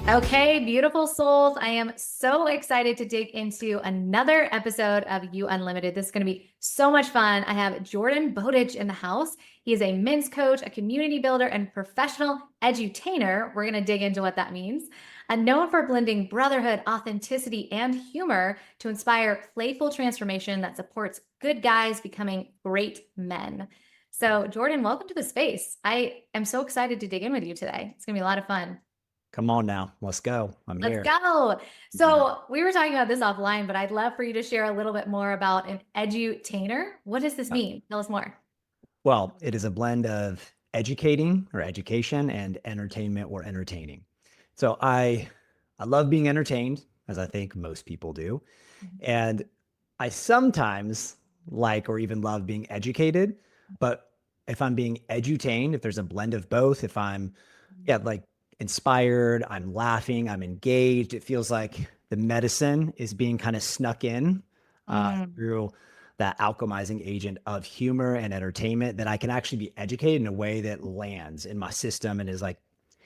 Okay, beautiful souls. I am so excited to dig into another episode of You Unlimited. This is going to be so much fun. I have Jordan Bowditch in the house. He is a men's coach, a community builder, and professional edutainer. We're going to dig into what that means. Known for blending brotherhood, authenticity, and humor to inspire playful transformation that supports good guys becoming great men. So, Jordan, welcome to the space. I am so excited to dig in with you today. It's going to be a lot of fun. Come on now, let's go. I'm Let's here. go. Mhm. So we were talking about this offline, but I'd love for you to share a little bit more about an edutainer. What does this Uh, mean? Tell us more. Well, it is a blend of educating or education and entertainment or entertaining. So I love being entertained, as I think most people do. And I sometimes like or even love being educated. But if I'm being edutained, if there's a blend of both, if I'm like inspired, I'm laughing, I'm engaged, it feels like the medicine is being kind of snuck in Mm, through that alchemizing agent of humor and entertainment, that I can actually be educated in a way that lands in my system and is like,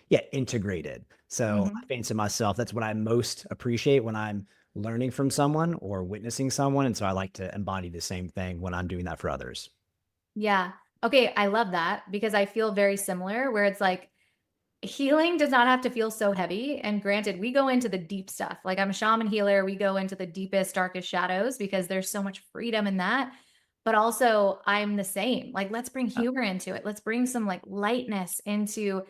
yeah, integrated. So I mhm. fancy myself, that's what I most appreciate when I'm learning from someone or witnessing someone. And so I like to embody the same thing when I'm doing that for others. Yeah. Okay. I love that because I feel very similar where it's like healing does not have to feel so heavy. And granted, we go into the deep stuff. Like I'm a shaman healer. We go into the deepest, darkest shadows because there's so much freedom in that. But also, I'm the same. Like, let's bring Uh, humor into it. Let's bring some like lightness into,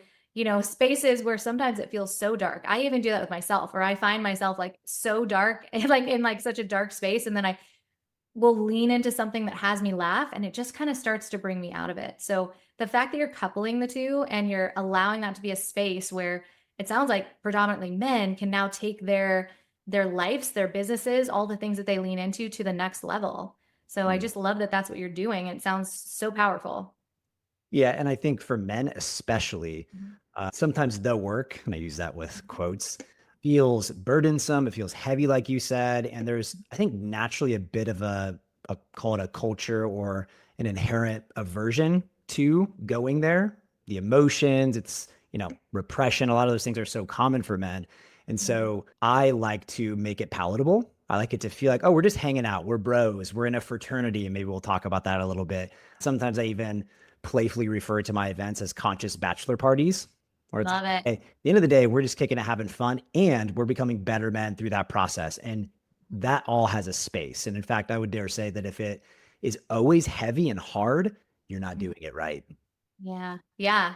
spaces where sometimes it feels so dark. I even do that with myself, where I find myself like so dark, and like in like such a dark space. And then I will lean into something that has me laugh and it just kind of starts to bring me out of it. So the fact that you're coupling the two and you're allowing that to be a space where it sounds like predominantly men can now take their lives, their businesses, all the things that they lean into to the next level. So I mm. just love that that's what you're doing. It sounds so powerful. Yeah. And I think for men, especially, Mhm. sometimes the work, and I use that with quotes, feels burdensome. It feels heavy, like you said. And there's, I think, naturally a bit of a call it a culture or an inherent aversion to going there. The emotions, it's, repression. A lot of those things are so common for men. And Mhm. so I like to make it palatable. I like it to feel like, oh, we're just hanging out. We're bros. We're in a fraternity. And maybe we'll talk about that a little bit. Sometimes I even playfully refer to my events as conscious bachelor parties, where it's Love it. hey, at the end of the day, we're just kicking it, having fun, and we're becoming better men through that process. And that all has a space. And in fact, I would dare say that if it is always heavy and hard, you're not doing it right. Yeah. Yeah.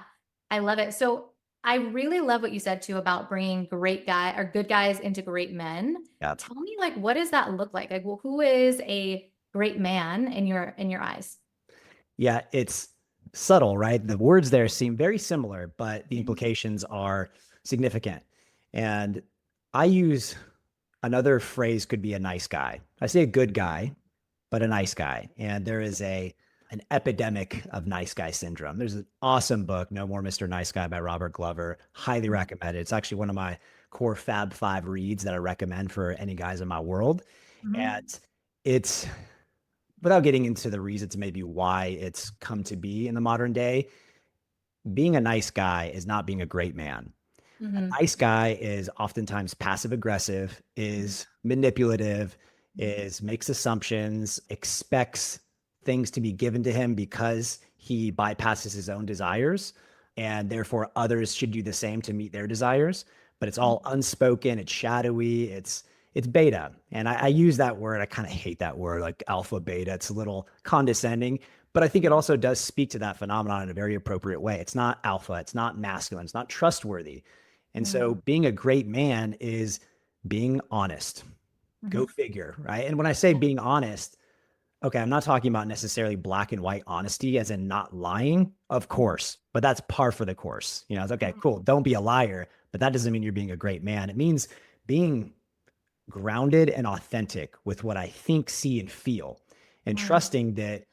I love it. So I really love what you said too about bringing great guy or good guys into great men. Yeah. Tell me like what does that look like? Like well, who is a great man in your eyes? Yeah, it's subtle, right? The words there seem very similar, but the Mhm. implications are significant. And I use another phrase could be a nice guy. I say a good guy, but a nice guy. And there is an epidemic of nice guy syndrome. There's an awesome book, No More Mr. Nice Guy by Robert Glover. Highly recommended. It's actually one of my core Fab Five reads that I recommend for any guys in my world. And Mhm. it's without getting into the reasons maybe why it's come to be in the modern day, being a nice guy is not being a great man. A Mhm. nice guy is oftentimes passive aggressive, is manipulative, Mhm. is makes assumptions, expects things to be given to him because he bypasses his own desires, and therefore others should do the same to meet their desires. But it's all unspoken, it's shadowy, it's beta. And I use that word. I kind of hate that word, like alpha beta. It's a little condescending, but I think it also does speak to that phenomenon in a very appropriate way. It's not alpha, it's not masculine, it's not trustworthy. And so Mhm. being a great man is being honest. Go Mhm. figure, right? And when I say being honest, okay, I'm not talking about necessarily black and white honesty as in not lying, of course, but that's par for the course. It's okay, Mhm. cool. Don't be a liar, but that doesn't mean you're being a great man. It means being grounded and authentic with what I think, see, and feel, and Mhm. trusting that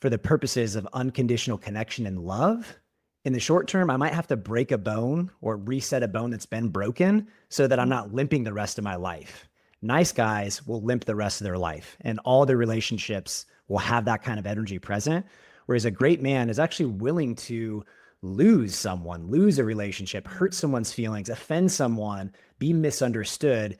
for the purposes of unconditional connection and love, in the short term, I might have to break a bone or reset a bone that's been broken so that I'm Mhm. not limping the rest of my life. Nice guys will limp the rest of their life, and all their relationships will have that kind of energy present. Whereas a great man is actually willing to lose someone, lose a relationship, hurt someone's feelings, offend someone, be misunderstood,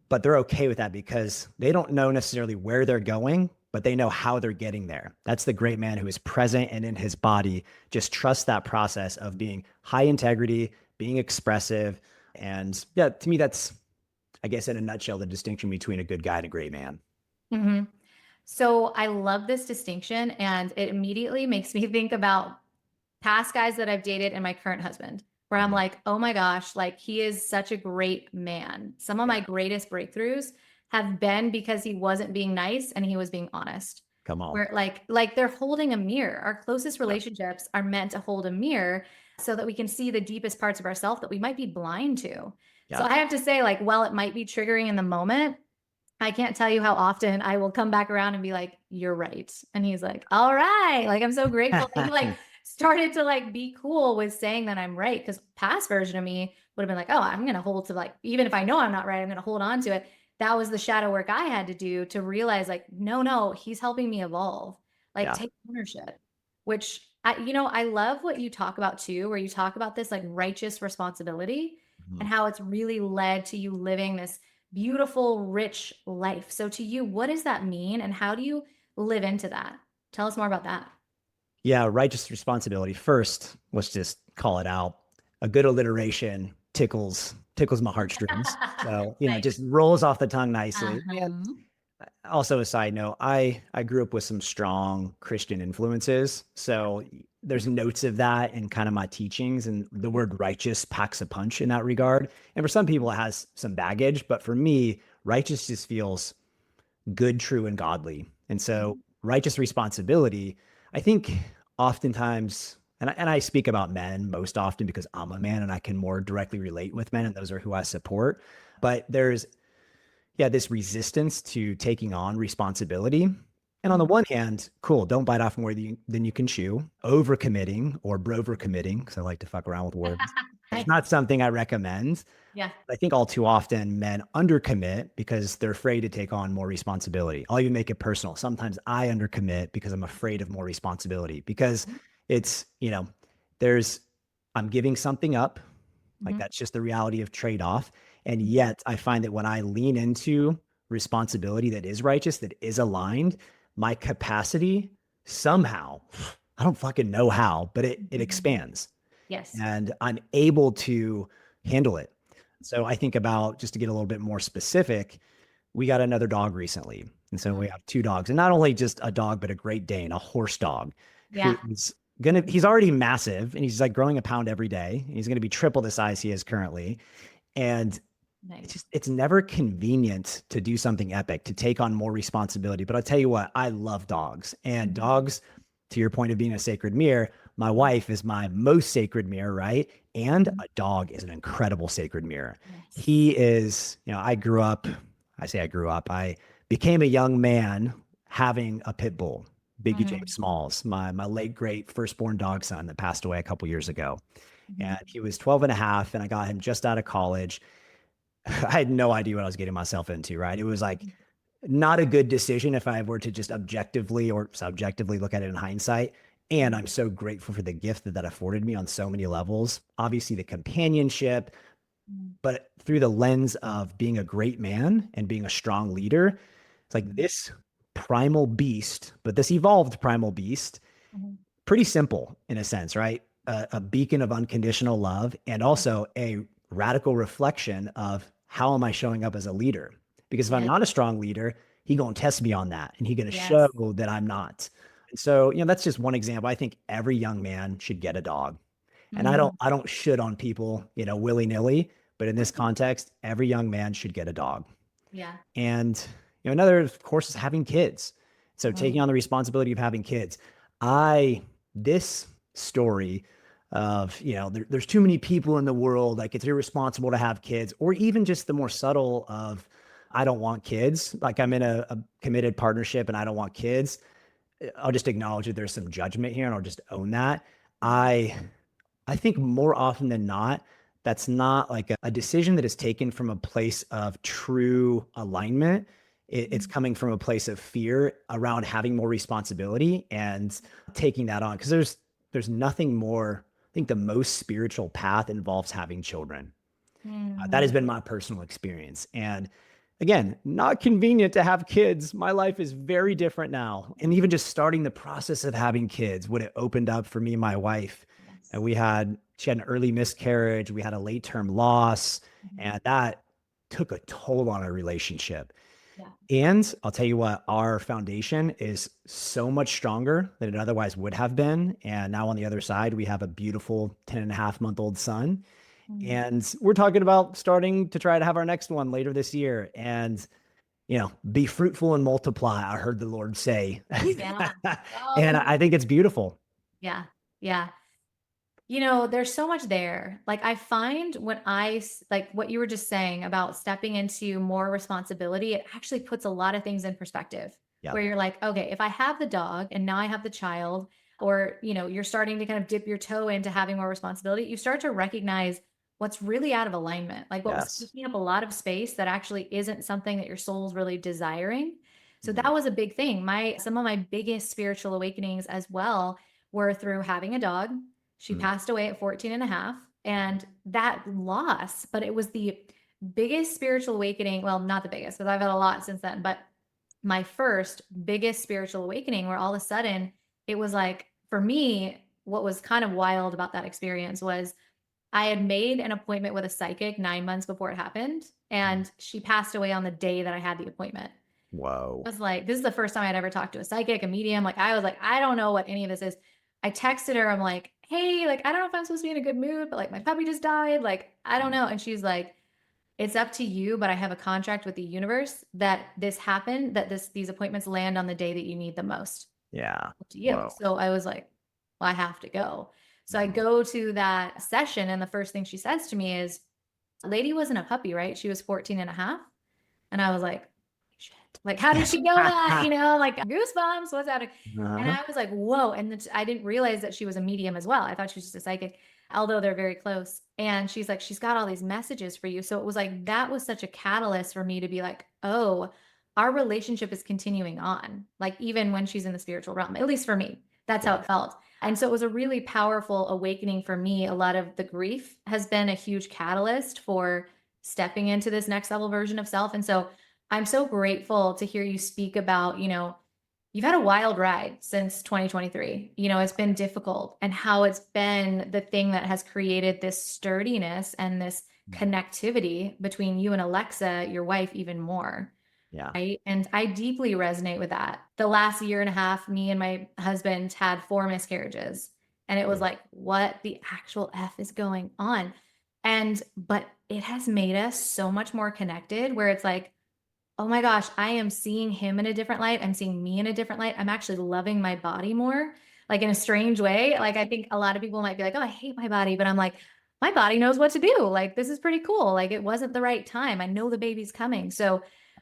but they're okay with that because they don't know necessarily where they're going, but they know how they're getting there. That's the great man who is present and in his body, just trust that process of being high integrity, being expressive. And yeah, to me, that's, I guess, in a nutshell, the distinction between a good guy and a great man. Hmm. So I love this distinction, and it immediately makes me think about past guys that I've dated and my current husband, where I'm like, oh my gosh, like he is such a great man. Some of my greatest breakthroughs have been because he wasn't being nice and he was being honest. Come on. Where like they're holding a mirror. Our closest relationships are meant to hold a mirror so that we can see the deepest parts of ourselves that we might be blind to. So Yeah. I have to say, like, while it might be triggering in the moment, I can't tell you how often I will come back around and be like, you're right. And he's like, all right. Like, I'm so grateful that he like started to like be cool with saying that I'm right. Cause past version of me would have been like, oh, I'm going to hold to like, even if I know I'm not right, I'm going to hold on to it. That was the shadow work I had to do to realize like, no, he's helping me evolve, like Yeah. take ownership, which I love what you talk about too, where you talk about this like righteous responsibility and Mhm. how it's really led to you living this beautiful, rich life. So to you, what does that mean and how do you live into that? Tell us more about that. Yeah. Righteous responsibility. First, let's just call it out. A good alliteration tickles my heartstrings. So, it Nice. just rolls off the tongue nicely. And Uh-huh. also a side note, I grew up with some strong Christian influences. So there's notes of that in kind of my teachings, and the word righteous packs a punch in that regard. And for some people it has some baggage, but for me, righteous just feels good, true, and godly. And so righteous responsibility, I think oftentimes, and I speak about men most often because I'm a man and I can more directly relate with men, and those are who I support. But there's this resistance to taking on responsibility. And on the one hand, cool, don't bite off more than you can chew. Overcommitting or brover-committing, because I like to fuck around with words. It's Nice. not something I recommend. Yeah. I think all too often men undercommit because they're afraid to take on more responsibility. I'll even make it personal. Sometimes I undercommit because I'm afraid of more responsibility because it's, there's, I'm giving something up. Like Mhm. that's just the reality of trade-off. And yet I find that when I lean into responsibility that is righteous, that is aligned, my capacity somehow, I don't fucking know how, but it Mhm. expands Yes. and I'm able to handle it. So I think about, just to get a little bit more specific, we got another dog recently. And so we have two dogs, and not only just a dog, but a Great Dane, a horse dog Yeah. who's he's already massive and he's like growing a pound every day. He's going to be triple the size he is currently. And Nice. it's never convenient to do something epic, to take on more responsibility. But I'll tell you what, I love dogs, and dogs, to your point of being a sacred mirror, my wife is my most sacred mirror, right? And a dog is an incredible sacred mirror. Yes. He is, I grew up, I became a young man having a pit bull, Biggie Mhm. James Smalls, my late great firstborn dog son that passed away a couple years ago. Mhm. And he was 12 and a half, and I got him just out of college. I had no idea what I was getting myself into, right? It was like not a good decision if I were to just objectively or subjectively look at it in hindsight. And I'm so grateful for the gift that afforded me on so many levels. Obviously, the companionship, Mhm. but through the lens of being a great man and being a strong leader, it's like Mhm. this primal beast, but this evolved primal beast, Mhm. pretty simple in a sense, right? A beacon of unconditional love and also a radical reflection of how am I showing up as a leader? Because if I'm Yes. not a strong leader, he gonna test me on that and he gonna show Yes. that I'm not. And so, that's just one example. I think every young man should get a dog. And I don't Mhm. I don't shit on people, willy-nilly, but in this context, every young man should get a dog. Yeah. And another, of course, is having kids. So Mhm. taking on the responsibility of having kids. I this story of there's too many people in the world, like it's irresponsible to have kids, or even just the more subtle of I don't want kids. Like I'm in a committed partnership and I don't want kids. I'll just acknowledge that there's some judgment here and I'll just own that. I I think more often than not, that's not like a decision that is taken from a place of true alignment. It's Mhm. coming from a place of fear around having more responsibility and taking that on. Because there's nothing more think the most spiritual path involves having children. That has Mhm. been my personal experience. And again, not convenient to have kids. My life is very different now. And even just starting the process of having kids, what it opened up for me and my wife. And Yes. she had an early miscarriage, we had a late term loss, Mhm. and that took a toll on our relationship. Yeah. And I'll tell you what, our foundation is so much stronger than it otherwise would have been. And now on the other side, we have a beautiful 10.5-month-old son. Mm. And we're talking about starting to try to have our next one later this year. And, be fruitful and multiply, I heard the Lord say. Yeah. And Oh, I think it's beautiful. yeah. Yeah. There's so much there. Like I find when like what you were just saying about stepping into more responsibility, it actually puts a lot of things in perspective Yeah. where you're like, okay, if I have the dog and now I have the child, or, you're starting to kind of dip your toe into having more responsibility, you start to recognize what's really out of alignment, like what was Yes. taking up a lot of space that actually isn't something that your soul's really desiring. So Mhm. that was a big thing. Some of my biggest spiritual awakenings as well were through having a dog. She Mhm. passed away at 14 and a half. And that loss, but it was the biggest spiritual awakening. Well, not the biggest, because I've had a lot since then, but my first biggest spiritual awakening where all of a sudden it was like, for me, what was kind of wild about that experience was I had made an appointment with a psychic 9 months before it happened, Mhm. and she passed away on the day that I had the appointment. Whoa. I was like, this is the first time I'd ever talked to a psychic, a medium. Like, I was like, I don't know what any of this is. I texted her. I'm like, hey, like, I don't know if I'm supposed to be in a good mood, but like, my puppy just died. Like, I don't Mhm. know. And she's like, it's up to you, but I have a contract with the universe that this happened, that these appointments land on the day that you need them most. Yeah. Up to you. Whoa. So I was like, well, I have to go. So I Mhm. go to that session, and the first thing she says to me is, lady wasn't a puppy, right? She was 14 and a half. And I was like, shit, like, how did she know that? Like goosebumps, what's that? And Uh-huh. I was like, whoa. And I didn't realize that she was a medium as well. I thought she was just a psychic, although they're very close. And she's like, she's got all these messages for you. So it was like, that was such a catalyst for me to be like, oh, our relationship is continuing on. Like, even when she's in the spiritual realm, at least for me, that's how Yeah. it felt. And so it was a really powerful awakening for me. A lot of the grief has been a huge catalyst for stepping into this next level version of self. And so I'm so grateful to hear you speak about, you've had a wild ride since 2023. It's been difficult, and how it's been the thing that has created this sturdiness and this Mhm. connectivity between you and Alexa, your wife, even more. Yeah. Right. And I deeply resonate with that. The last year and a half, me and my husband had 4 miscarriages. And it was Oof. like, what the actual F is going on? But it has made us so much more connected, where it's like, oh my gosh, I am seeing him in a different light. I'm seeing me in a different light. I'm actually loving my body more, like in a strange way. Like, I think a lot of people might be like, oh, I hate my body. But I'm like, my body knows what to do. Like, this is pretty cool. Like, it wasn't the right time. I know the baby's coming. So,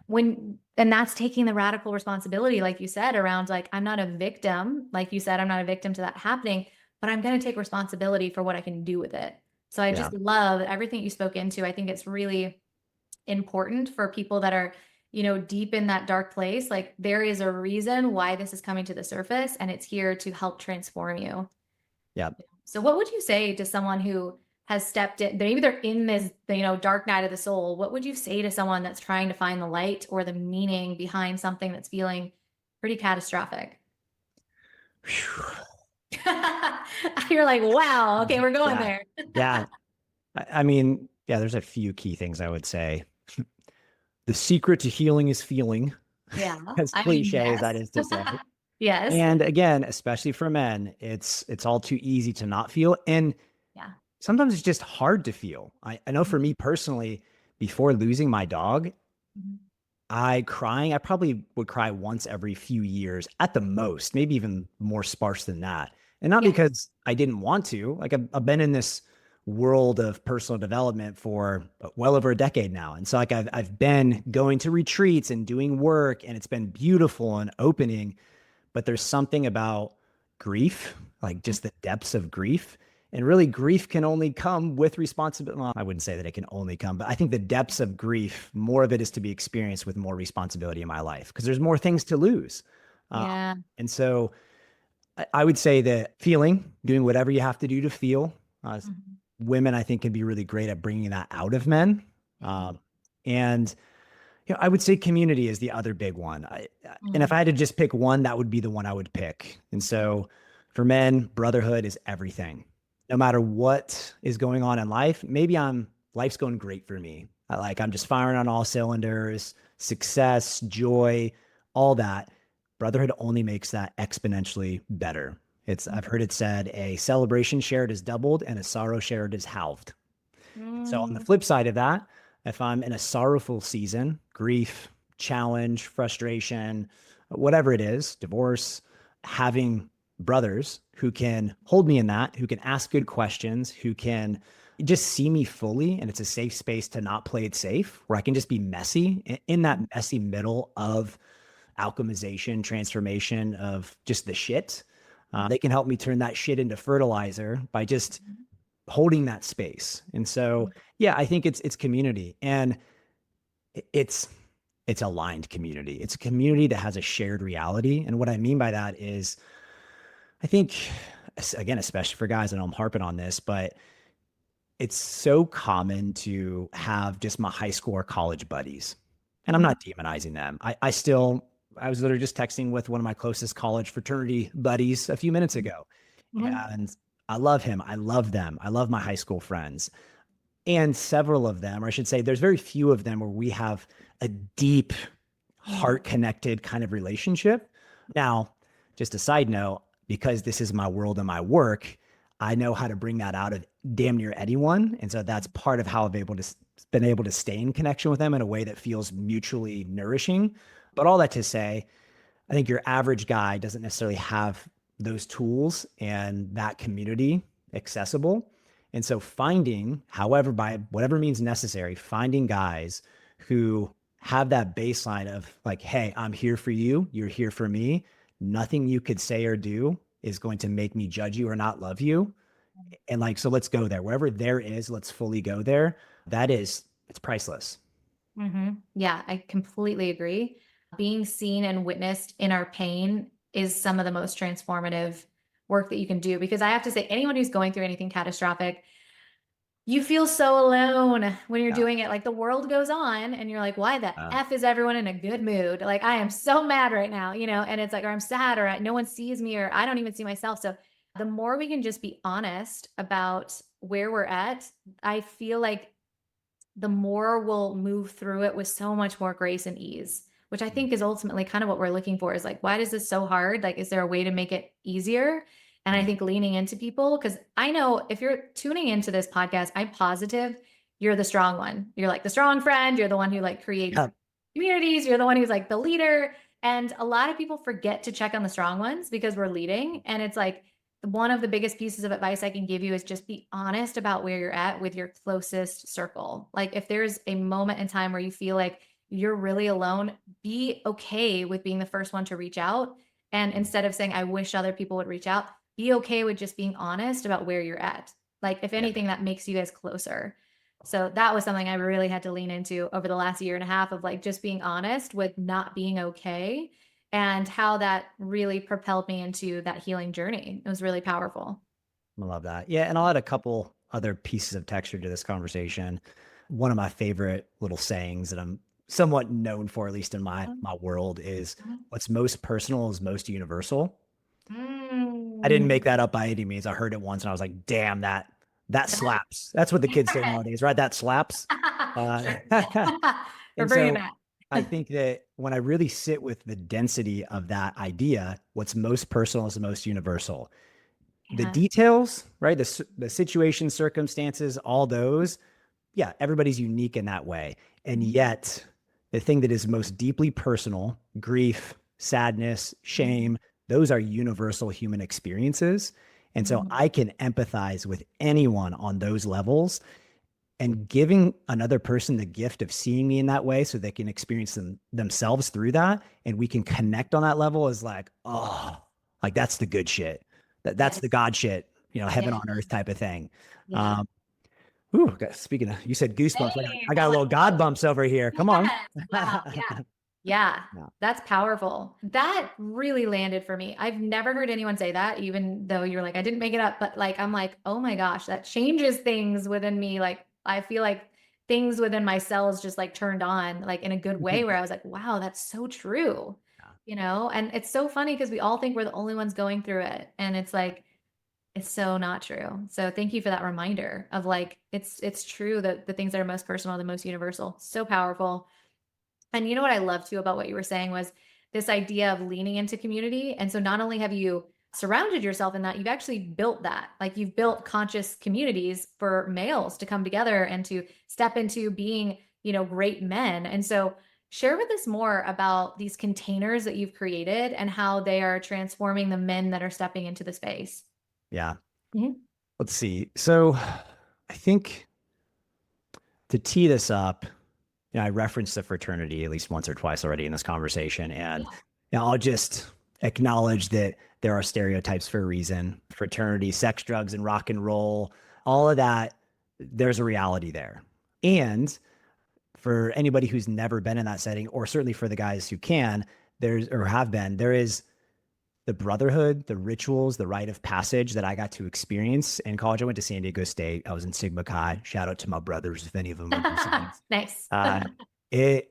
and that's taking the radical responsibility, like you said, around like, I'm not a victim. Like you said, I'm not a victim to that happening, but I'm going to take responsibility for what I can do with it. So I Yeah. just love everything you spoke into. I think it's really important for people that are, deep in that dark place. Like, there is a reason why this is coming to the surface, and it's here to help transform you. Yeah. So what would you say to someone who has stepped in, maybe they're in this, dark night of the soul? What would you say to someone that's trying to find the light or the meaning behind something that's feeling pretty catastrophic? Phew. You're like, wow, okay, we're going Yeah. there. Yeah. I mean, yeah, there's a few key things I would say. The secret to healing is feeling, Yeah. as I mean, cliche as yes. that is to say. Yes. And again, especially for men, it's all too easy to not feel. And Yeah. sometimes it's just hard to feel. I know for me personally, before losing my dog, Mhm. I probably would cry once every few years at the most, maybe even more sparse than that. And not Yeah. because I didn't want to, like I've been in this world of personal development for well over a decade now. And so like I've been going to retreats and doing work, and it's been beautiful and opening, but there's something about grief, like just the depths of grief. And really, grief can only come with responsibility. Well, I wouldn't say that it can only come, but I think the depths of grief, more of it is to be experienced with more responsibility in my life because there's more things to lose. Yeah. And so I would say that feeling, doing whatever you have to do to feel, Mhm. Women, I think, can be really great at bringing that out of men. Mhm. And I would say community is the other big one. And if Mhm. I had to just pick one, that would be the one I would pick. And so for men, brotherhood is everything. No matter what is going on in life, maybe life's going great for me. I'm just firing on all cylinders, success, joy, all that. Brotherhood only makes that exponentially better. I've heard it said a celebration shared is doubled and a sorrow shared is halved. So on the Mhm. flip side of that, if I'm in a sorrowful season, grief, challenge, frustration, whatever it is, divorce, having brothers who can hold me in that, who can ask good questions, who can just see me fully, and it's a safe space to not play it safe, where I can just be messy in that messy middle of alchemization, transformation of just the shit. They can help me turn that shit into fertilizer by just holding that space. And so, yeah, I think it's community, and it's it's aligned community. It's a community that has a shared reality. And what I mean by that is, I think, again, especially for guys, and I'm harping on this, but it's so common to have just my high school or college buddies. And I'm Mhm. not demonizing them. I was literally just texting with one of my closest college fraternity buddies a few minutes ago. Mhm. And I love him. I love them. I love my high school friends. And several of them, or I should say, there's very few of them where we have a deep, Mhm. heart connected kind of relationship. Now, just a side note, because this is my world and my work, I know how to bring that out of damn near anyone. And so that's part of how I've been able to stay in connection with them in a way that feels mutually nourishing. But all that to say, I think your average guy doesn't necessarily have those tools and that community accessible. And so finding, however, by whatever means necessary, finding guys who have that baseline of like, hey, I'm here for you. You're here for me. Nothing you could say or do is going to make me judge you or not love you. And like, so let's go there. Wherever there is, let's fully go there. It's priceless. Yeah, I completely agree. Being seen and witnessed in our pain is some of the most transformative work that you can do, because I have to say, anyone who's going through anything catastrophic, you feel so alone when you're Yeah. doing it. Like the world goes on and you're like, why the Uh, F is everyone in a good mood? Like I am so mad right now, and it's like, or I'm sad, or no one sees me, or I don't even see myself. So the more we can just be honest about where we're at, I feel like the more we'll move through it with so much more grace and ease, which I think is ultimately kind of what we're looking for, is like, why is this so hard? Like, is there a way to make it easier? And I think leaning into people, because I know if you're tuning into this podcast, I'm positive you're the strong one. You're like the strong friend. You're the one who like creates yeah. communities. You're the one who's like the leader. And a lot of people forget to check on the strong ones because we're leading. And it's like, one of the biggest pieces of advice I can give you is just be honest about where you're at with your closest circle. Like if there's a moment in time where you feel like you're really alone, be okay with being the first one to reach out. And instead of saying, I wish other people would reach out, be okay with just being honest about where you're at. Like if Yeah. anything, that makes you guys closer. So that was something I really had to lean into over the last year and a half, of like just being honest with not being okay, and how that really propelled me into that healing journey. It was really powerful. I love that. Yeah. And I'll add a couple other pieces of texture to this conversation. One of my favorite little sayings that I'm somewhat known for, at least in my world, is what's most personal is most universal. I didn't Mm. make that up by any means. I heard it once and I was like, damn, that slaps. That's what the kids say nowadays, right? That slaps. Uh, Sure. We're and bringing so that. I think that when I really sit with the density of that idea, what's most personal is the most universal. The Yeah. details, right? The situation, circumstances, all those, yeah, everybody's unique in that way. And yet, the thing that is most deeply personal, grief, sadness, shame, those are universal human experiences. And so Mhm. I can empathize with anyone on those levels, and giving another person the gift of seeing me in that way so they can experience themselves through that and we can connect on that level is like, oh, like that's the good shit. That's Yes. the God shit, heaven Yeah. on earth type of thing. Yeah. Um, speaking of, you said goosebumps. I Same. got a I'm like, little God bumps over here. Come on. yes. Wow. Yeah. Yeah, Yeah. that's powerful. That really landed for me. I've never heard anyone say that, even though you're like, I didn't make it up, but like, I'm like, oh my gosh, that changes things within me. Like, I feel like things within my cells just like turned on, like in a good way, where I was like, wow, that's so true, Yeah. And it's so funny because we all think we're the only ones going through it. And it's like, it's so not true. So thank you for that reminder of like, it's true that the things that are most personal are the most universal. So powerful. And you know what I love too about what you were saying was this idea of leaning into community. And so not only have you surrounded yourself in that, you've actually built that. Like you've built conscious communities for males to come together and to step into being, great men. And so share with us more about these containers that you've created and how they are transforming the men that are stepping into the space. Yeah. Mhm. Let's see. So I think to tee this up, I referenced the fraternity at least once or twice already in this conversation. And Yeah. I'll just acknowledge that there are stereotypes for a reason. Fraternity, sex, drugs, and rock and roll, all of that, there's a reality there. And for anybody who's never been in that setting, or certainly for the guys who can, there's or have been, there is the brotherhood, the rituals, the rite of passage that I got to experience in college. I went to San Diego State. I was in Sigma Chi. Shout out to my brothers if any of them are listening. Nice. Uh, it,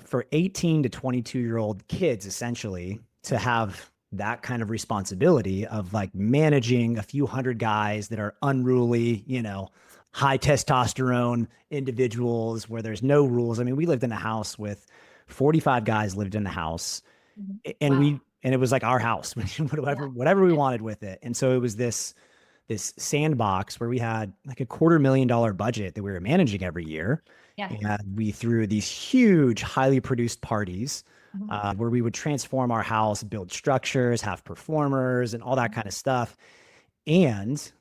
for 18 to 22-year-old kids, essentially, to have that kind of responsibility of like managing a few hundred guys that are unruly, high testosterone individuals where there's no rules. I mean, we lived in a house with 45 guys lived in the house Mhm. and Wow. and it was like our house, Yeah. whatever we wanted with it. And so it was this sandbox where we had like a $250,000 budget that we were managing every year. Yeah. And we threw these huge, highly produced parties Mhm. where we would transform our house, build structures, have performers, and all that kind of stuff. And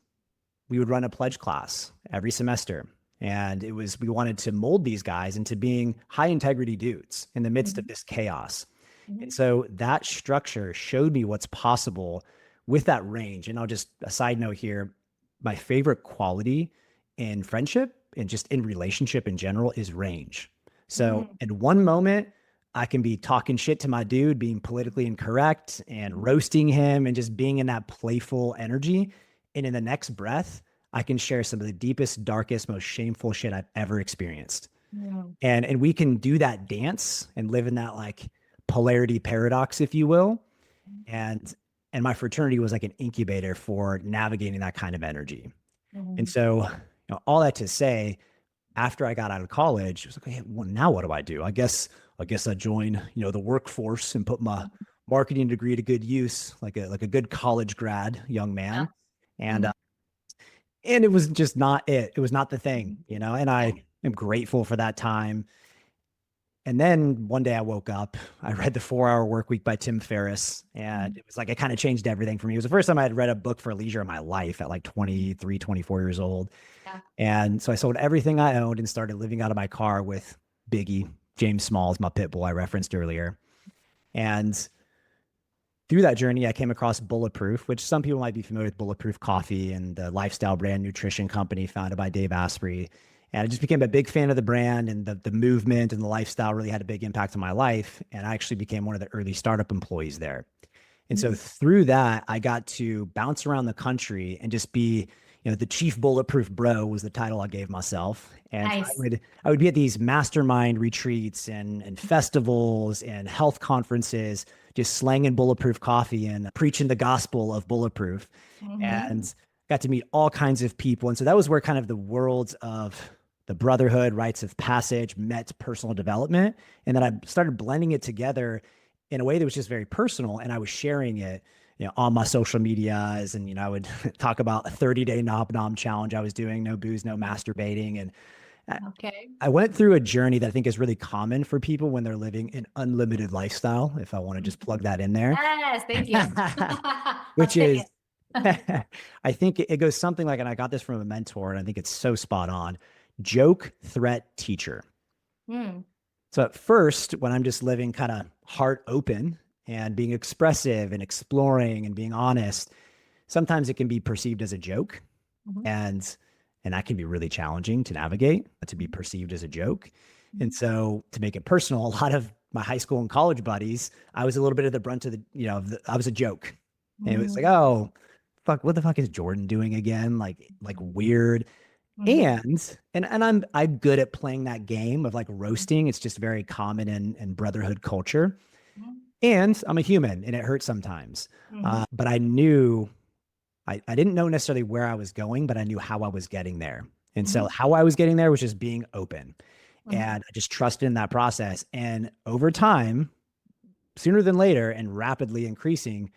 we would run a pledge class every semester. And we wanted to mold these guys into being high integrity dudes in the midst of Mhm. this chaos. And Mhm. so that structure showed me what's possible with that range. And I'll just a side note here, my favorite quality in friendship and just in relationship in general is range. So Mhm. in one moment, I can be talking shit to my dude, being politically incorrect and Mhm. roasting him and just being in that playful energy. And in the next breath, I can share some of the deepest, darkest, most shameful shit I've ever experienced. Mhm. And we can do that dance and live in that like polarity paradox, if you will. And my fraternity was like an incubator for navigating that kind of energy. And Mhm. so, all that to say, after I got out of college, I was like, hey, well, now what do I do? I guess I join, the workforce and put my marketing degree to good use, like a good college grad young Yeah. man. And Mhm. and it was just not it. It was not the thing, Mhm. and I Yeah. am grateful for that time. And then one day I woke up, I read The 4 Hour Work Week by Tim Ferriss, and Mhm. it was like it kind of changed everything for me. It was the first time I had read a book for leisure in my life at like 23, 24 years old. Yeah. And so I sold everything I owned and started living out of my car with Biggie, James Smalls, my pit bull I referenced earlier. And through that journey, I came across Bulletproof, which some people might be familiar with Bulletproof Coffee and the lifestyle brand nutrition company founded by Dave Asprey. And I just became a big fan of the brand, and the movement and the lifestyle really had a big impact on my life. And I actually became one of the early startup employees there. And so Mhm. through that, I got to bounce around the country and just be, the chief bulletproof bro was the title I gave myself. And so I Nice. would I would be at these mastermind retreats and festivals and health conferences, just slanging bulletproof coffee and preaching the gospel of bulletproof, Mhm. and got to meet all kinds of people. And so that was where kind of the worlds of the brotherhood, rites of passage met personal development. And then I started blending it together in a way that was just very personal. And I was sharing it, on my social medias. And, I would talk about a 30-day knob nom challenge I was doing, no booze, no masturbating. And I Okay. I went through a journey that I think is really common for people when they're living an unlimited lifestyle, if I want to just plug that in there, Yes, thank you. I'll which take it. is, I think it goes something like, and I got this from a mentor, and I think it's so spot on: joke, threat, teacher. Mm, So at first, when I'm just living kind of heart open and being expressive and exploring and being honest, sometimes it can be perceived as a joke, mhm, and that can be really challenging to navigate, to be mhm, perceived as a joke. And so to make it personal, a lot of my high school and college buddies, I was a little bit of the brunt of I was a joke. And it was like, Mhm. oh, fuck, what the fuck is Jordan doing again? Like weird. Mhm. And I'm good at playing that game of like roasting. It's just very common in brotherhood culture. Mhm. And I'm a human and it hurts sometimes. Mhm. But I knew I didn't know necessarily where I was going, but I knew how I was getting there. And so Mhm. how I was getting there was just being open. Mhm. And I just trusted in that process. And over time, sooner than later and rapidly increasing,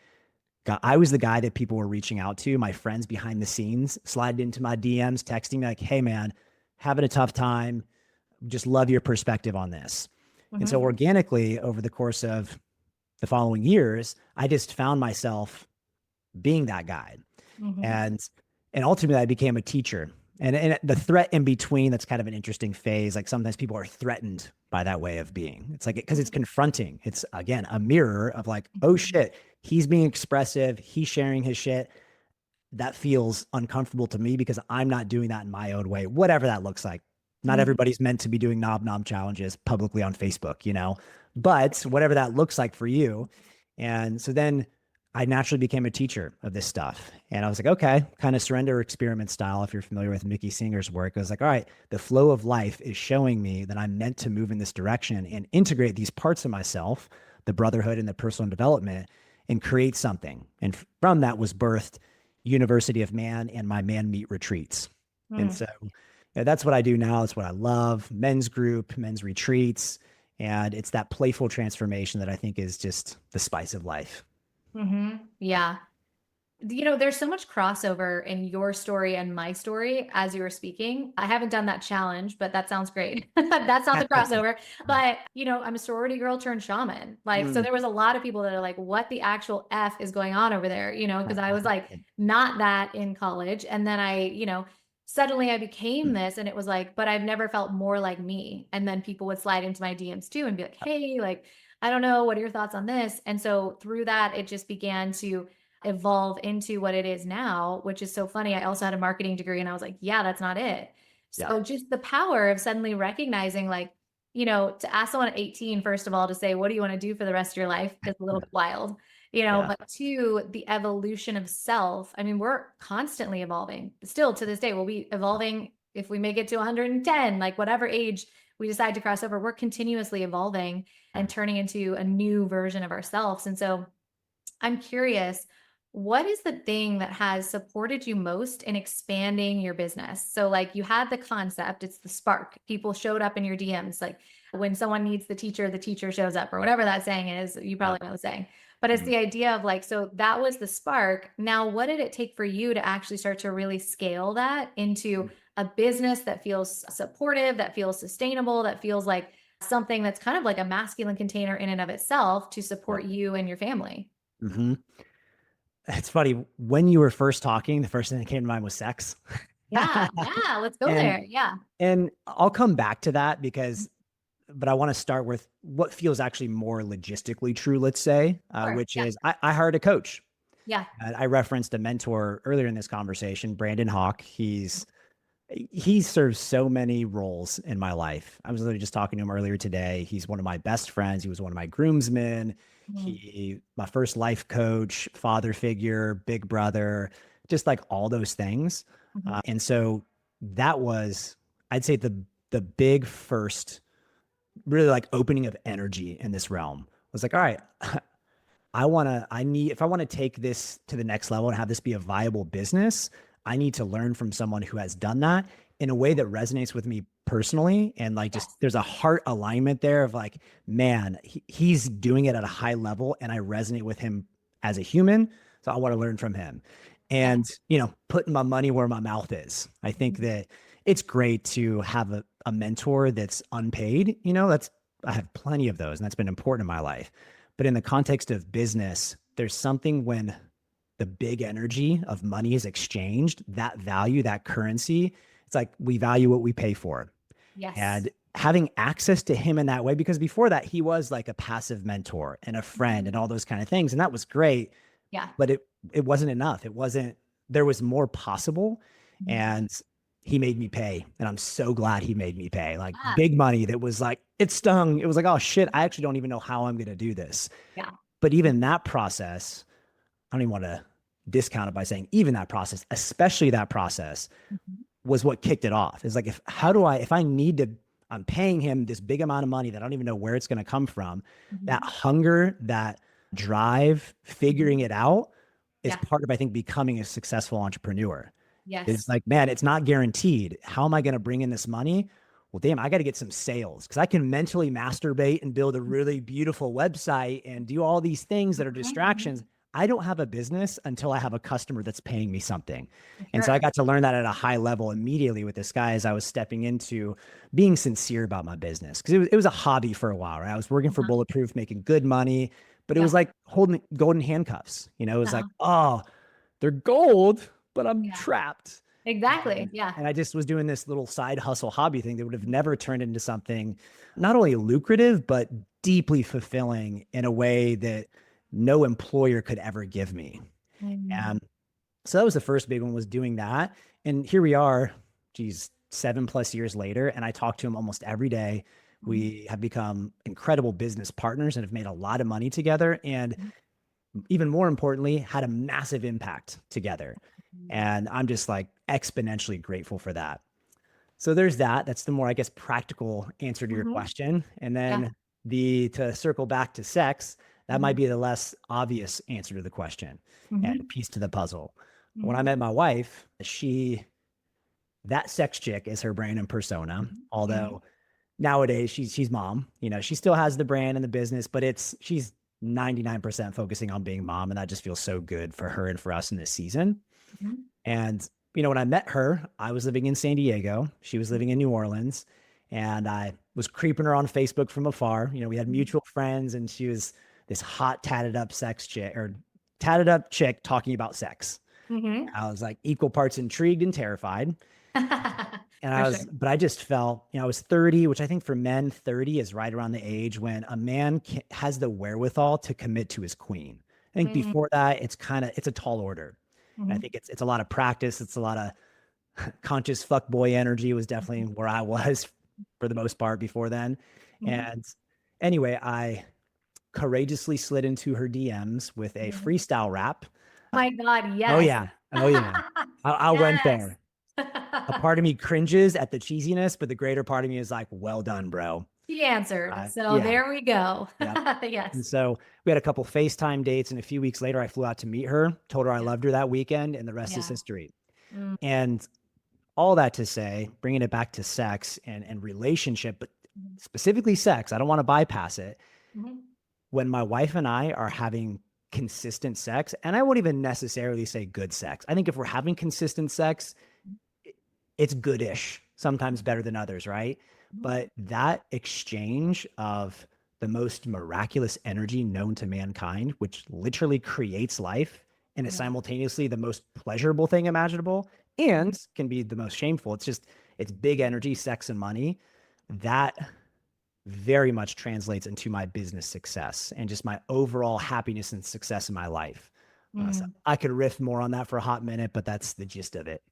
I was the guy that people were reaching out to. My friends behind the scenes slide into my DMs, texting me like, hey, man, having a tough time. Just love your perspective on this. And so Mhm. organically, over the course of the following years, I just found myself being that guy. Mhm. And ultimately I became a teacher. And the threat in between, that's kind of an interesting phase. Like sometimes people are threatened by that way of being. It's like, because it's confronting. It's again a mirror of like, oh Mhm. shit, he's being expressive, he's sharing his shit. That feels uncomfortable to me because I'm not doing that in my own way, whatever that looks like. Not Mhm. everybody's meant to be doing knob knob challenges publicly on Facebook, but whatever that looks like for you. And so then I naturally became a teacher of this stuff. And I was like, okay, kind of surrender experiment style. If you're familiar with Mickey Singer's work, I was like, all right, the flow of life is showing me that I'm meant to move in this direction and integrate these parts of myself, the brotherhood and the personal development, and create something. And from that was birthed University of Man and my man meet retreats. And Mhm. so that's what I do now. It's what I love. Men's group, men's retreats. And it's that playful transformation that I think is just the spice of life. Mhm. Yeah. There's so much crossover in your story and my story as you were speaking. I haven't done that challenge, but that sounds great. That's not the crossover. But, I'm a sorority girl turned shaman. Like, so Mm. there was a lot of people that are like, what the actual F is going on over there? Because I was like, not that in college. And then suddenly I became this and it was like, but I've never felt more like me. And then people would slide into my DMs too and be like, hey, like, I don't know, what are your thoughts on this? And so through that, it just began to evolve into what it is now, which is so funny. I also had a marketing degree and I was like, yeah, that's not it. Yeah. So just the power of suddenly recognizing like, to ask someone at 18, first of all, to say, what do you want to do for the rest of your life is a little wild, Yeah. but two, the evolution of self. I mean, we're constantly evolving still to this day. We'll be evolving if we make it to 110, like whatever age we decide to cross over, we're continuously evolving and turning into a new version of ourselves. And so I'm curious, what is the thing that has supported you most in expanding your business? So, like, you had the concept, it's the spark. People showed up in your DMs. Like, when someone needs the teacher shows up, or whatever that saying is. You Yeah. probably know the saying. But it's Mhm. the idea of like, so that was the spark. Now, what did it take for you to actually start to really scale that into a business that feels supportive, that feels sustainable, that feels like something that's kind of like a masculine container in and of itself to Yeah. support you and your family? Hmm. It's funny. When you were first talking, the first thing that came to mind was sex. Yeah, yeah, let's go and there. Yeah. and I'll come back to that but I want to start with what feels actually more logistically true, let's say, Sure. which Yeah. is I hired a coach. Yeah. I referenced a mentor earlier in this conversation, Brandon Hawk. He serves so many roles in my life. I was literally just talking to him earlier today. He's one of my best friends. He was one of my groomsmen. Mhm. My first life coach, father figure, big brother, just like all those things. Mhm. And so that was, I'd say, the big first, really like opening of energy in this realm. I was like, all right, if I want to take this to the next level and have this be a viable business, I need to learn from someone who has done that in a way that resonates with me personally. And like, just Yes. there's a heart alignment there of like, man, he's doing it at a high level and I resonate with him as a human. So I want to learn from him Yeah. and, putting my money where my mouth is. I think Mhm. that it's great to have a mentor that's unpaid. I have plenty of those and that's been important in my life. But in the context of business, there's something when the big energy of money is exchanged, that value, that currency, it's like we value what we pay for. Yes. And having access to him in that way, because before that, he was like a passive mentor and a friend and Mhm. all those kind of things. And that was great, Yeah. but it wasn't enough. There was more possible. Mhm. And he made me pay. And I'm so glad he made me pay. Like Ah, big money that was like, it stung. It was like, oh shit, I actually don't even know how I'm going to do this. yeah. But even that process, I don't even want to discount it by saying even that process, especially that process, Mhm. was what kicked it off. Is like, Yeah. if I need to, I'm paying him this big amount of money that I don't even know where it's going to come from. That Mhm. hunger, that drive, figuring Mhm. it out is Yeah. part of, I think, becoming a successful entrepreneur. It's Yes. like, man, it's not guaranteed. How am I going to bring in this money? Well, damn, I got to get some sales because I can mentally masturbate and build a really beautiful website and do all these things that are Mhm. Mhm. distractions. I don't have a business until I have a customer that's paying me something. For And so I sure. got to learn that at a high level immediately with this guy as I was stepping into being sincere about my business. Because it was a hobby for a while, right? I was working for Uh-huh. Bulletproof, making good money, but it was Yeah. like holding golden handcuffs. You know, it was like, Uh-huh. oh, they're gold, but I'm Yeah. trapped. Exactly. Yeah. And I just was doing this little side hustle hobby thing that would have never turned into something not only lucrative, but deeply fulfilling in a way that no employer could ever give me. Mm. And so that was the first big one, was doing that. And here we are, geez, 7+ years later. And I talk to him almost every day. Mhm. We have become incredible business partners and have made a lot of money together. And Mhm. even more importantly, had a massive impact together. And I'm just like exponentially grateful for that. So there's that. That's the more, I guess, practical answer to your Mhm. question. And Yeah. then to circle back to sex, that might Mhm. be the less obvious answer to the question and Mhm. piece to the puzzle. When I Mhm. met my wife, that sex chick is her brand and persona. Mhm. Mhm. Although nowadays she's mom, she still has the brand and the business, but she's 99% focusing on being mom. And that just feels so good for her and for us in this season. Mhm. And, when I met her, I was living in San Diego. She was living in New Orleans. And I was creeping her on Facebook from afar. We had Mhm. mutual friends, and she was this hot, tatted up chick talking about sex. Mhm. I was like equal parts intrigued and terrified. And For sure. but I just felt, I was 30, which I think for men, 30 is right around the age when a man has the wherewithal to commit to his queen. I think Mhm. before that, it's a tall order. And I Mhm. think it's a lot of practice. It's a lot of conscious fuckboy energy was definitely Mhm. where I was for the most part before then. Mhm. And anyway, I courageously slid into her DMs with a Mhm. freestyle rap. My God, Oh yes. yeah. Oh yeah. I went Yes. there. A part of me cringes at the cheesiness, but the greater part of me is like, well done, bro. She answered. So Yeah. there we go. Yep. And Yes. so we had a couple FaceTime dates, and a few weeks later, I flew out to meet her, told her I Yeah. loved her that weekend, and the rest is Yeah. history. Mm. And all that to say, bringing it back to sex and relationship, but Mhm. specifically sex, I don't want to bypass it. Mhm. When my wife and I are having consistent sex, and I won't even necessarily say good sex. I think if we're having consistent sex, it's goodish, sometimes better than others, right? Mhm. But that exchange of the most miraculous energy known to mankind, which literally creates life and is Yeah. simultaneously the most pleasurable thing imaginable Mhm. and can be the most shameful. It's big energy, sex, and money. That very much translates into my business success and just my overall happiness and success in my life. So Mhm. I could riff more on that for a hot minute, but that's the gist of it.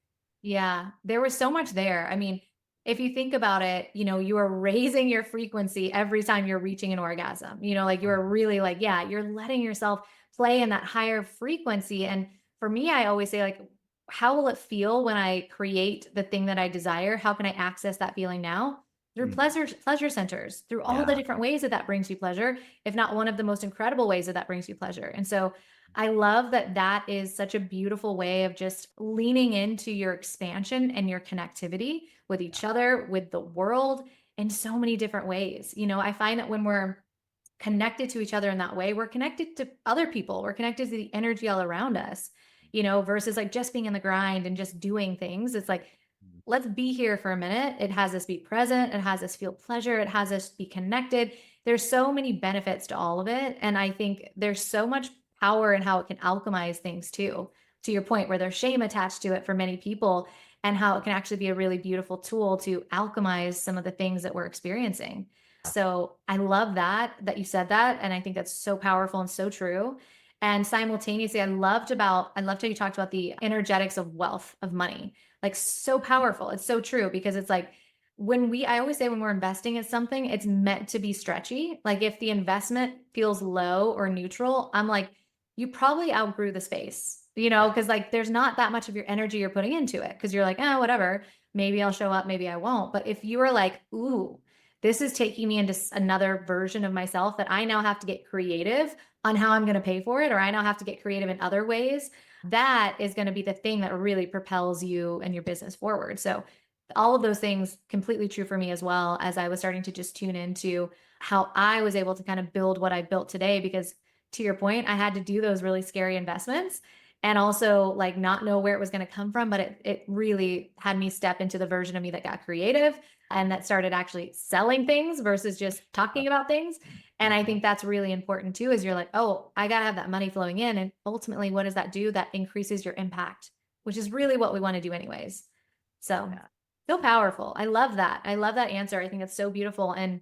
Yeah, there was so much there. I mean, if you think about it, you are raising your frequency every time you're reaching an orgasm. Like you're really like, yeah, you're letting yourself play in that higher frequency. And for me, I always say, like, how will it feel when I create the thing that I desire? How can I access that feeling now? Through Mm, pleasure centers, through all the yeah. different ways that that brings you pleasure, if not one of the most incredible ways that that brings you pleasure. And so I love that that is such a beautiful way of just leaning into your expansion and your connectivity with each other, with the world in so many different ways. I find that when we're connected to each other in that way, we're connected to other people, we're connected to the energy all around us, versus like just being in the grind and just doing things. It's like, let's be here for a minute. It has us be present. It has us feel pleasure. It has us be connected. There's so many benefits to all of it. And I think there's so much power in how it can alchemize things too, to your point, where there's shame attached to it for many people, and how it can actually be a really beautiful tool to alchemize some of the things that we're experiencing. So I love that you said that. And I think that's so powerful and so true. And simultaneously, I loved how you talked about the energetics of wealth, of money. Like so powerful. It's so true because it's like I always say when we're investing in something, it's meant to be stretchy. Like if the investment feels low or neutral, I'm like, you probably outgrew the space, because like there's not that much of your energy you're putting into it because you're like, oh, whatever. Maybe I'll show up, maybe I won't. But if you are like, ooh, this is taking me into another version of myself that I now have to get creative on how I'm going to pay for it, or I now have to get creative in other ways, that is going to be the thing that really propels you and your business forward. So all of those things completely true for me as well, as I was starting to just tune into how I was able to kind of build what I built today. Because to your point, I had to do those really scary investments and also like not know where it was going to come from. But it really had me step into the version of me that got creative and that started actually selling things versus just talking about things. And I think that's really important too, is you're like, oh, I got to have that money flowing in. And ultimately, what does that do? That increases your impact, which is really what we want to do anyways. So, so powerful. I love that. I love that answer. I think it's so beautiful. And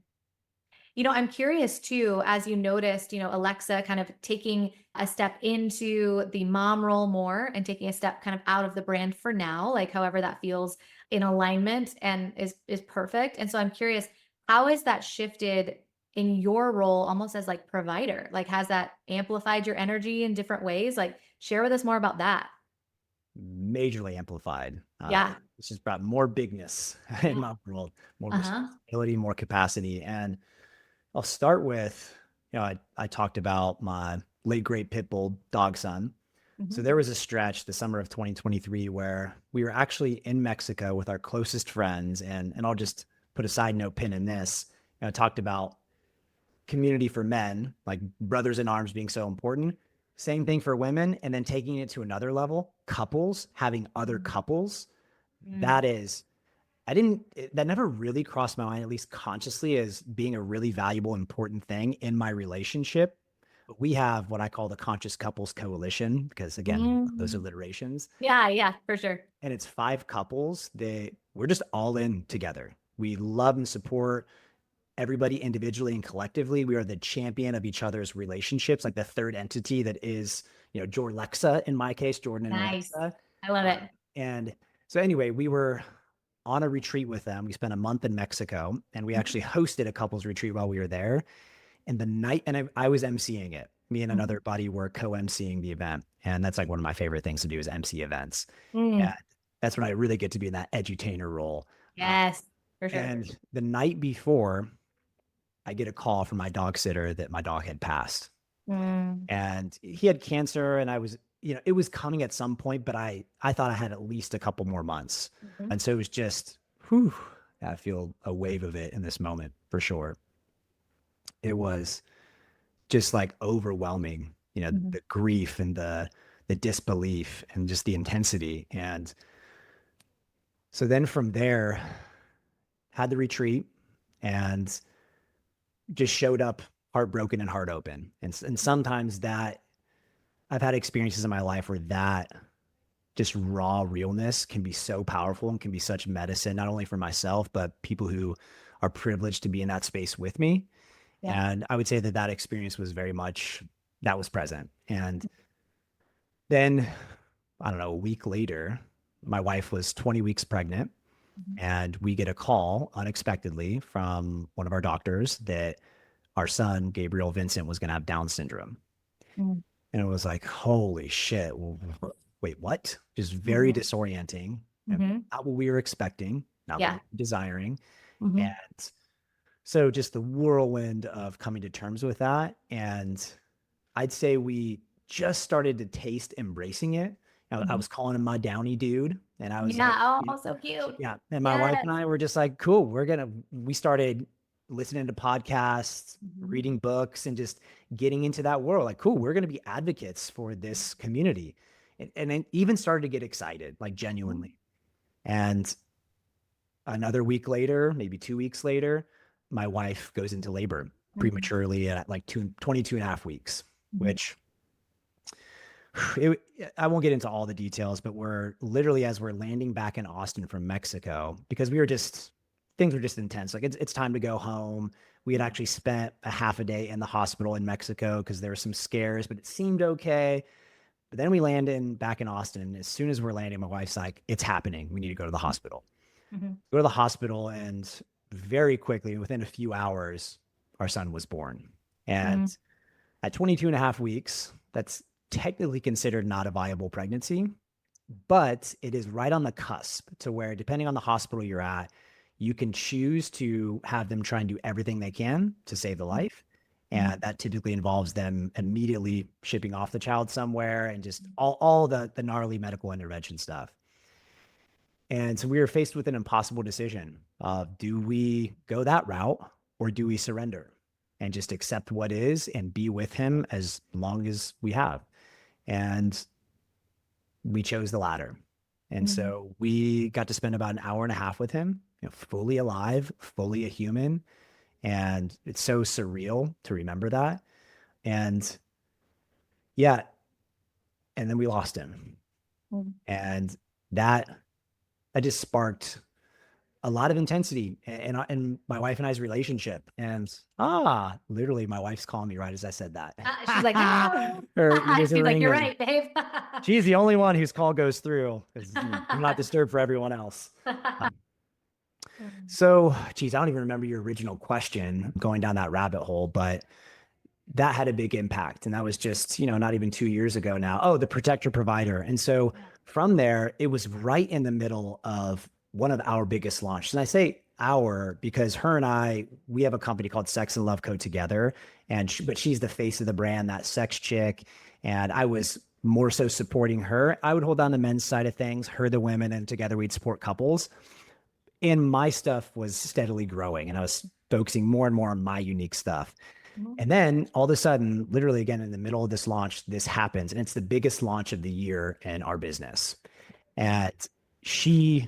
I'm curious too, as you noticed, Alexa kind of taking a step into the mom role more and taking a step kind of out of the brand for now, like however that feels in alignment and is perfect. And so I'm curious, how has that shifted in your role almost as like provider? Like has that amplified your energy in different ways? Like share with us more about that. Majorly amplified. Yeah. It's just brought more bigness in my world, more Uh-huh. responsibility, more capacity. And I'll start with, I talked about my late great pit bull dog son. So Mhm. there was a stretch the summer of 2023 where we were actually in Mexico with our closest friends. And I'll just put a side note pin in this. I talked about community for men, like brothers in arms being so important. Same thing for women. And then taking it to another level, couples, having other couples. Mm. That is, that never really crossed my mind, at least consciously, as being a really valuable, important thing in my relationship. But we have what I call the Conscious Couples Coalition, because again, those Mm. alliterations. Yeah, yeah, for sure. And it's 5 couples that we're just all in together. We love and support everybody individually and collectively. We are the champion of each other's relationships, like the third entity that is, Jorlexa in my case, Jordan and Nice. Alexa. I love it. And so anyway, we were on a retreat with them. We spent a month in Mexico and we actually hosted a couples retreat while we were there. And the night, and I was emceeing it. Me and another buddy were co-emceeing the event. And that's like one of my favorite things to do is MC events. And Mm. that's when I really get to be in that edutainer role. Yes, for sure. And the night before, I get a call from my dog sitter that my dog had passed. Mm. And he had cancer and I was, it was coming at some point, but I thought I had at least a couple more months. Mhm. And so it was just, whew, I feel a wave of it in this moment for sure. It was just like overwhelming, Mhm. the grief and the disbelief and just the intensity. And so then from there, had the retreat and just showed up heartbroken and heart open. And sometimes that I've had experiences in my life where that just raw realness can be so powerful and can be such medicine, not only for myself, but people who are privileged to be in that space with me. Yeah. And I would say that that experience was very much that was present. And then, I don't know, a week later, my wife was 20 weeks pregnant. Mhm. And we get a call unexpectedly from one of our doctors that our son, Gabriel Vincent, was going to have Down syndrome. Mm. And it was like, holy shit. Wait, what? Just very Mhm. disorienting. And Mhm. not what we were expecting, not what we Yeah. were desiring. Mhm. And so just the whirlwind of coming to terms with that. And I'd say we just started to taste embracing it. I Mhm. was calling him my Downy dude. And I was like, Yeah. Oh, so cute. yeah. And my wife Yes. and I were just like, cool, we started listening to podcasts, Mhm. reading books, and just getting into that world. Like, cool, we're going to be advocates for this community. And then even started to get excited, like Mhm. genuinely. And another week later, maybe 2 weeks later, my wife goes into labor Mhm. prematurely at like 22 and a half weeks, Mhm. which it, I won't get into all the details, but we're literally as we're landing back in Austin from Mexico, because things were just intense. Like it's time to go home. We had actually spent a half a day in the hospital in Mexico because there were some scares, but it seemed okay. But then we landed back in Austin. And as soon as we're landing, my wife's like, it's happening. We need to go to the hospital. Mm-hmm. Go to the hospital, and very quickly, within a few hours, our son was born. And at 22 and a half weeks, that's technically considered not a viable pregnancy, but it is right on the cusp to where, depending on the hospital you're at, you can choose to have them try and do everything they can to save the life. And that typically involves them immediately shipping off the child somewhere and just all the gnarly medical intervention stuff. And so we were faced with an impossible decision of, do we go that route or do we surrender and just accept what is and be with him as long as we have? And we chose the latter. And so we got to spend about an hour and a half with him, fully alive, fully a human. And it's so surreal to remember that. And yeah, and then we lost him. And that just sparked a lot of intensity in my wife and I's relationship. And literally my wife's calling me right as I said that. She's like, no. She's like, you're right, babe. She's the only one whose call goes through, because I'm not disturbed for everyone else. So, geez, I don't even remember your original question going down that rabbit hole, but that had a big impact. And that was just, not even 2 years ago now. Oh, the protector provider. And so from there, it was right in the middle of one of our biggest launches. And I say our because her and I, we have a company called Sex and Love Co. together. But she's the face of the brand, that sex chick. And I was more so supporting her. I would hold down the men's side of things, her the women, and together we'd support couples. And my stuff was steadily growing, and I was focusing more and more on my unique stuff. And then all of a sudden, literally again, in the middle of this launch, this happens. And it's the biggest launch of the year in our business. And she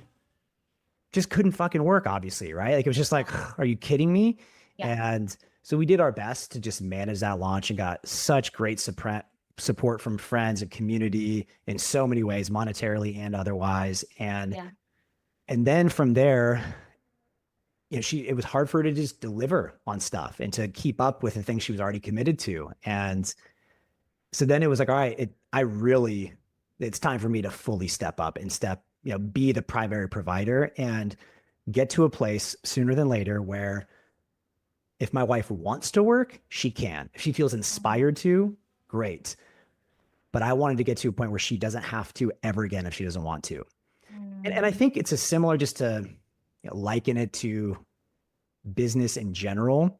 just couldn't fucking work, obviously, right? Like, it was just like, are you kidding me? Yeah. And so we did our best to just manage that launch and got such great support from friends and community in so many ways, monetarily and otherwise. And then from there, it was hard for her to just deliver on stuff and to keep up with the things she was already committed to. And so then it was like, all right, it's time for me to fully step up and be the primary provider and get to a place sooner than later where if my wife wants to work, she can. If she feels inspired to, great. But I wanted to get to a point where she doesn't have to ever again if she doesn't want to. And I think it's a similar, just to liken it to business in general.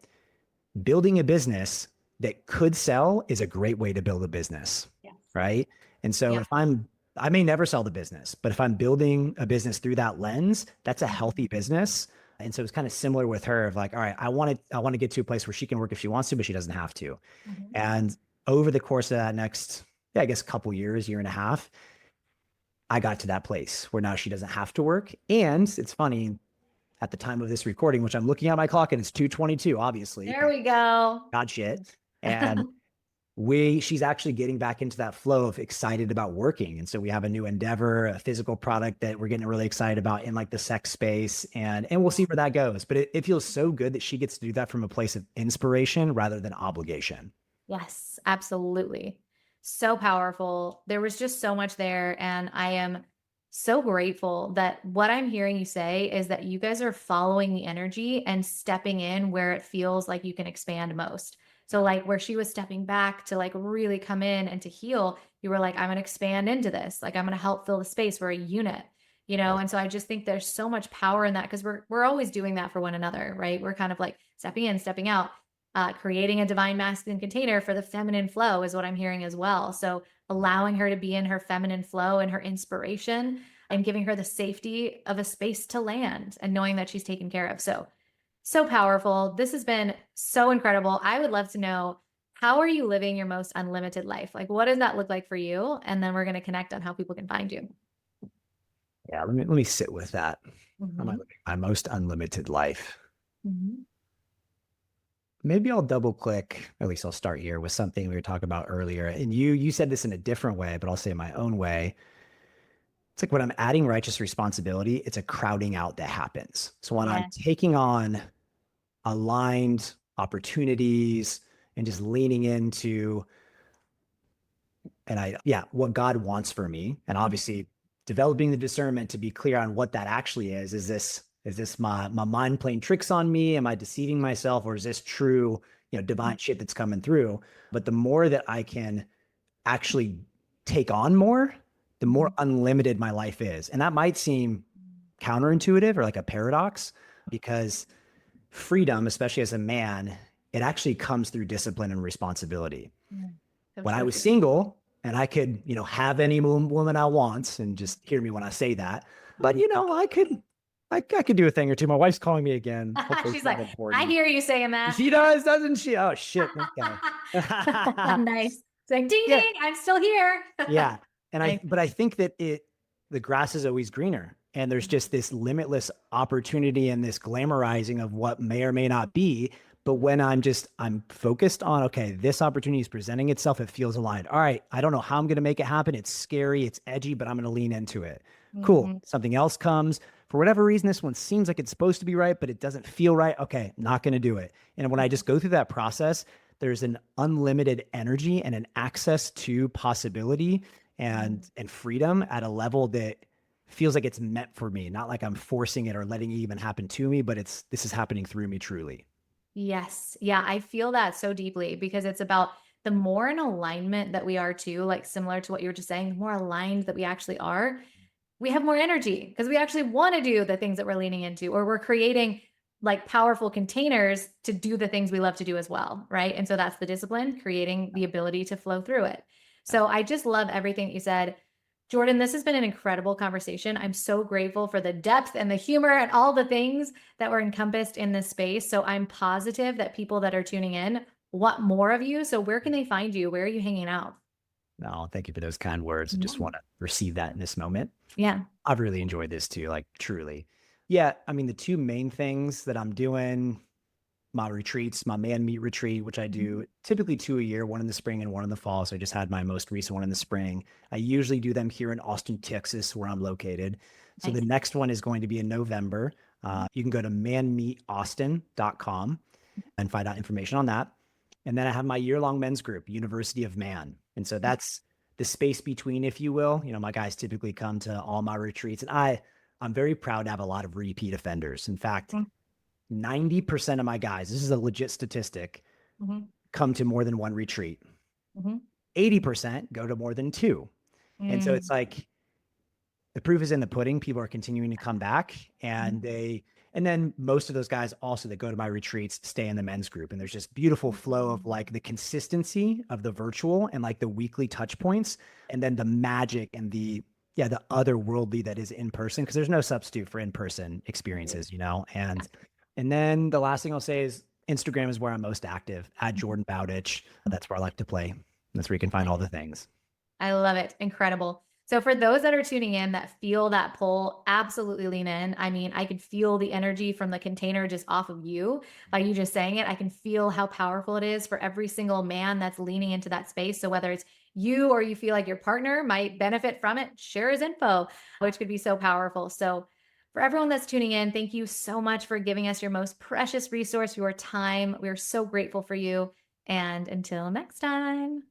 Building a business that could sell is a great way to build a business, right? And so I may never sell the business, but if I'm building a business through that lens, that's a healthy business. And so it's kind of similar with her of like, all right, I want to get to a place where she can work if she wants to, but she doesn't have to. And over the course of that next, I guess, couple years, year and a half, I got to that place where now she doesn't have to work. And it's funny, at the time of this recording, which I'm looking at my clock and it's 2:22, obviously. There we go. God shit. And she's actually getting back into that flow of excited about working. And so we have a new endeavor, a physical product that we're getting really excited about in like the sex space, and we'll see where that goes. But it feels so good that she gets to do that from a place of inspiration rather than obligation. Yes, absolutely. So powerful. There was just so much there. And I am so grateful that what I'm hearing you say is that you guys are following the energy and stepping in where it feels like you can expand most. So like where she was stepping back to like really come in and to heal, you were like, I'm going to expand into this. Like, I'm going to help fill the space. We're a unit, And so I just think there's so much power in that, because we're always doing that for one another, right? We're kind of like stepping in, stepping out. Creating a divine masculine container for the feminine flow is what I'm hearing as well. So allowing her to be in her feminine flow and her inspiration, and giving her the safety of a space to land and knowing that she's taken care of. So powerful. This has been so incredible. I would love to know, how are you living your most unlimited life? Like, what does that look like for you? And then we're going to connect on how people can find you. Yeah, let me sit with that. My most unlimited life. Maybe I'll double click, at least I'll start here with something we were talking about earlier. And you said this in a different way, but I'll say it my own way. It's like when I'm adding righteous responsibility, it's a crowding out that happens. So when I'm taking on aligned opportunities, and just leaning into what God wants for me. And obviously developing the discernment to be clear on what that actually is. Is this my mind playing tricks on me? Am I deceiving myself? Or is this true, divine shit that's coming through? But the more that I can actually take on more, the more unlimited my life is. And that might seem counterintuitive or like a paradox, because freedom, especially as a man, it actually comes through discipline and responsibility. Yeah. So When I true. was single and I could, have any woman I want, and just hear me when I say that, but I could do a thing or two. My wife's calling me again. Hopefully She's it's not like, I important. hear you saying that. She does, doesn't she? Oh shit. Okay. Nice. It's like, ding, Yeah. ding, I'm still here. Yeah. Nice. But I think that the grass is always greener, and there's just this limitless opportunity and this glamorizing of what may or may not be. But when I'm focused on, okay, this opportunity is presenting itself, it feels aligned. All right, I don't know how I'm going to make it happen. It's scary, it's edgy, but I'm going to lean into it. Cool. Mhm. Something else comes. For whatever reason, this one seems like it's supposed to be right, but it doesn't feel right. Okay, not going to do it. And when I just go through that process, there's an unlimited energy and an access to possibility and freedom at a level that feels like it's meant for me, not like I'm forcing it or letting it even happen to me, but this is happening through me truly. Yes. Yeah, I feel that so deeply because it's about the more in alignment that we are too, like similar to what you were just saying, the more aligned that we actually are, we have more energy because we actually want to do the things that we're leaning into, or we're creating like powerful containers to do the things we love to do as well. Right. And so that's the discipline, creating the ability to flow through it. So I just love everything that you said. Jordan, this has been an incredible conversation. I'm so grateful for the depth and the humor and all the things that were encompassed in this space. So I'm positive that people that are tuning in want more of you. So where can they find you? Where are you hanging out? No, thank you for those kind words. I just Yeah. want to receive that in this moment. Yeah. I've really enjoyed this too, like truly. Yeah, I mean, the two main things that I'm doing, my retreats, my man meet retreat, which I do typically 2 a year, one in the spring and one in the fall. So I just had my most recent one in the spring. I usually do them here in Austin, Texas, where I'm located. So the Nice. next one is going to be in November. You can go to manmeetaustin.com and find out information on that. And then I have my year-long men's group, University of Man. And so that's the space between, if you will. My guys typically come to all my retreats, and I'm very proud to have a lot of repeat offenders. In fact, Mhm. 90% of my guys, this is a legit statistic, Mhm. come to more than one retreat. Mhm. 80% go to more than two. And so it's Mm. like the proof is in the pudding. People are continuing to come back, Mhm. and then most of those guys also that go to my retreats stay in the men's group. And there's just beautiful flow of like the consistency of the virtual and like the weekly touch points, and then the magic and the otherworldly that is in person, because there's no substitute for in-person experiences, and then the last thing I'll say is Instagram is where I'm most active, at Jordan Bowditch. That's where I like to play. That's where you can find all the things. I love it. Incredible. So for those that are tuning in that feel that pull, absolutely lean in. I mean, I could feel the energy from the container just off of you by you just saying it. I can feel how powerful it is for every single man that's leaning into that space. So whether it's you or you feel like your partner might benefit from it, share his info, which could be so powerful. So for everyone that's tuning in, thank you so much for giving us your most precious resource, your time. We are so grateful for you. And until next time.